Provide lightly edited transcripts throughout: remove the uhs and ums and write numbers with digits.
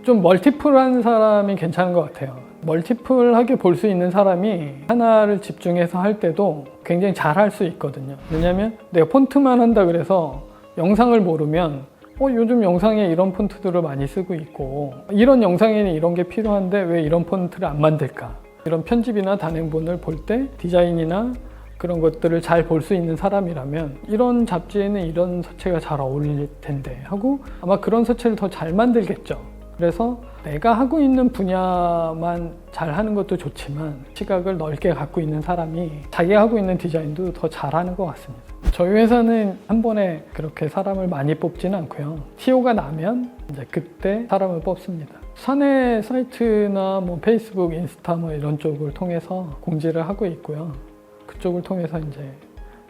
좀 멀티플한 사람이 괜찮은 것 같아요. 멀티플하게 볼 수 있는 사람이 하나를 집중해서 할 때도 굉장히 잘 할 수 있거든요. 왜냐하면 내가 폰트만 한다 그래서 영상을 모르면 요즘 영상에 이런 폰트들을 많이 쓰고 있고 이런 영상에는 이런 게 필요한데 왜 이런 폰트를 안 만들까? 이런 편집이나 단행본을 볼 때 디자인이나 그런 것들을 잘 볼 수 있는 사람이라면 이런 잡지에는 이런 서체가 잘 어울릴 텐데 하고 아마 그런 서체를 더 잘 만들겠죠. 그래서 내가 하고 있는 분야만 잘 하는 것도 좋지만 시각을 넓게 갖고 있는 사람이 자기가 하고 있는 디자인도 더 잘하는 것 같습니다. 저희 회사는 한 번에 그렇게 사람을 많이 뽑지는 않고요. TO가 나면 이제 그때 사람을 뽑습니다. 사내 사이트나 뭐 페이스북, 인스타 뭐 이런 쪽을 통해서 공지를 하고 있고요. 그쪽을 통해서 이제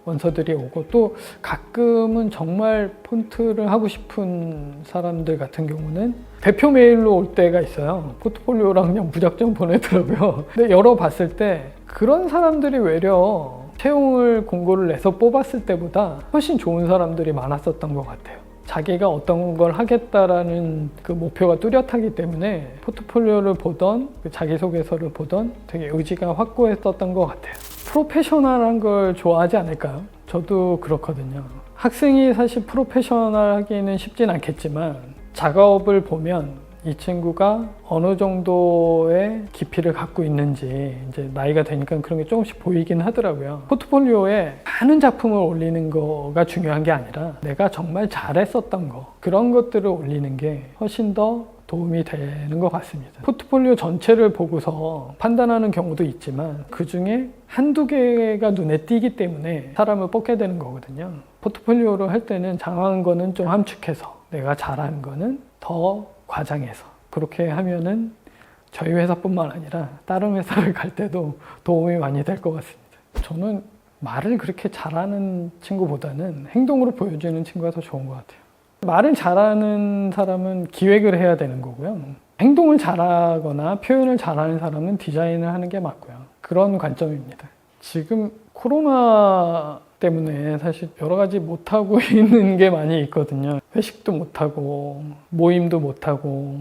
원서들이 오고 또 가끔은 정말 폰트를 하고 싶은 사람들 같은 경우는 대표 메일로 올 때가 있어요. 포트폴리오랑 그냥 무작정 보내더라고요. 근데 열어봤을 때 그런 사람들이 외려 채용을 공고를 내서 뽑았을 때보다 훨씬 좋은 사람들이 많았었던 것 같아요. 자기가 어떤 걸 하겠다라는 그 목표가 뚜렷하기 때문에 포트폴리오를 보던 자기소개서를 보던 되게 의지가 확고했었던 것 같아요. 프로페셔널한 걸 좋아하지 않을까요? 저도 그렇거든요. 학생이 사실 프로페셔널하기는 쉽진 않겠지만 작업을 보면 이 친구가 어느 정도의 깊이를 갖고 있는지 이제 나이가 되니까 그런 게 조금씩 보이긴 하더라고요. 포트폴리오에 많은 작품을 올리는 거가 중요한 게 아니라 내가 정말 잘했었던 거 그런 것들을 올리는 게 훨씬 더 도움이 되는 것 같습니다. 포트폴리오 전체를 보고서 판단하는 경우도 있지만 그 중에 한두 개가 눈에 띄기 때문에 사람을 뽑게 되는 거거든요. 포트폴리오를 할 때는 장황한 거는 좀 함축해서 내가 잘한 거는 더 과장해서 그렇게 하면은 저희 회사뿐만 아니라 다른 회사를 갈 때도 도움이 많이 될 것 같습니다. 저는 말을 그렇게 잘하는 친구보다는 행동으로 보여주는 친구가 더 좋은 것 같아요. 말을 잘하는 사람은 기획을 해야 되는 거고요. 행동을 잘하거나 표현을 잘하는 사람은 디자인을 하는 게 맞고요. 그런 관점입니다. 지금 코로나 때문에 사실 여러 가지 못하고 있는 게 많이 있거든요. 회식도 못하고 모임도 못하고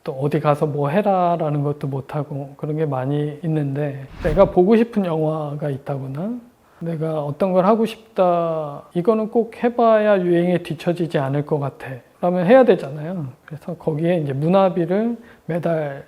또 어디 가서 뭐 해라 라는 것도 못하고 그런 게 많이 있는데 내가 보고 싶은 영화가 있다거나 내가 어떤 걸 하고 싶다 이거는 꼭 해봐야 유행에 뒤처지지 않을 것 같아 그러면 해야 되잖아요. 그래서 거기에 이제 문화비를 매달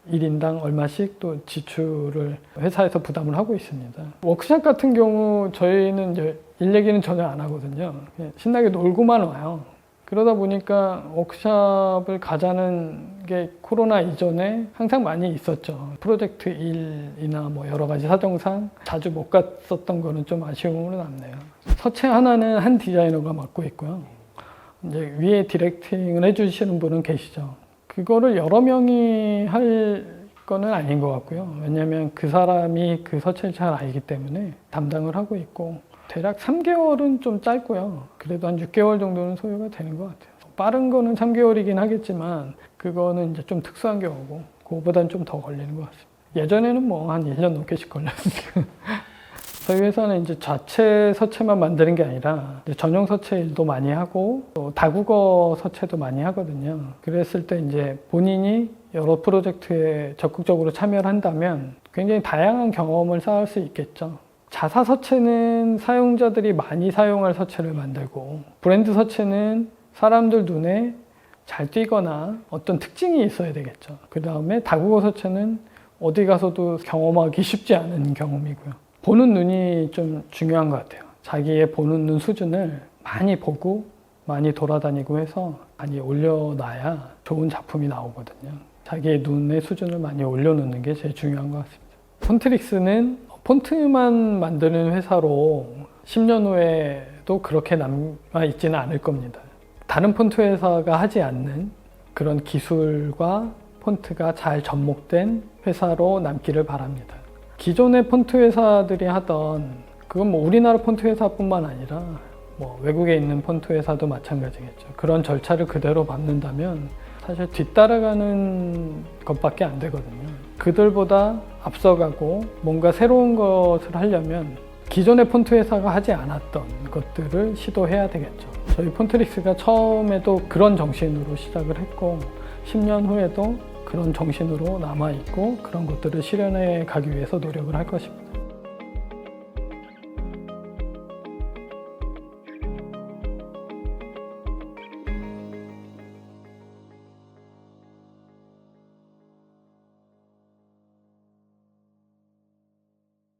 1인당 얼마씩 또 지출을 회사에서 부담을 하고 있습니다. 워크숍 같은 경우 저희는 이제 일 얘기는 전혀 안 하거든요. 그냥 신나게 놀고만 와요. 그러다 보니까 워크숍을 가자는 게 코로나 이전에 항상 많이 있었죠. 프로젝트 일이나 뭐 여러 가지 사정상 자주 못 갔었던 거는 좀 아쉬움으로 남네요. 서체 하나는 한 디자이너가 맡고 있고요. 이제 위에 디렉팅을 해주시는 분은 계시죠. 그거를 여러 명이 할 거는 아닌 것 같고요. 왜냐하면 그 사람이 그 서체를 잘 알기 때문에 담당을 하고 있고 대략 3개월은 좀 짧고요. 그래도 한 6개월 정도는 소요가 되는 것 같아요. 빠른 거는 3개월이긴 하겠지만 그거는 이제 좀 특수한 경우고 그거보다는 좀 더 걸리는 것 같습니다. 예전에는 뭐 한 1년 넘게씩 걸렸으니까. 저희 회사는 이제 자체 서체만 만드는 게 아니라 전용 서체 일도 많이 하고 또 다국어 서체도 많이 하거든요. 그랬을 때 이제 본인이 여러 프로젝트에 적극적으로 참여를 한다면 굉장히 다양한 경험을 쌓을 수 있겠죠. 자사 서체는 사용자들이 많이 사용할 서체를 만들고 브랜드 서체는 사람들 눈에 잘 띄거나 어떤 특징이 있어야 되겠죠. 그 다음에 다국어 서체는 어디 가서도 경험하기 쉽지 않은 경험이고요. 보는 눈이 좀 중요한 것 같아요. 자기의 보는 눈 수준을 많이 보고 많이 돌아다니고 해서 많이 올려놔야 좋은 작품이 나오거든요. 자기의 눈의 수준을 많이 올려놓는 게 제일 중요한 것 같습니다. 폰트릭스는 폰트만 만드는 회사로 10년 후에도 그렇게 남아있지는 않을 겁니다. 다른 폰트 회사가 하지 않는 그런 기술과 폰트가 잘 접목된 회사로 남기를 바랍니다. 기존의 폰트 회사들이 하던 그건 뭐 우리나라 폰트 회사뿐만 아니라 뭐 외국에 있는 폰트 회사도 마찬가지겠죠. 그런 절차를 그대로 밟는다면 사실 뒤따라가는 것밖에 안 되거든요. 그들보다 앞서가고 뭔가 새로운 것을 하려면 기존의 폰트 회사가 하지 않았던 것들을 시도해야 되겠죠. 저희 폰트릭스가 처음에도 그런 정신으로 시작을 했고 10년 후에도 그런 정신으로 남아있고 그런 것들을 실현해 가기 위해서 노력을 할 것입니다.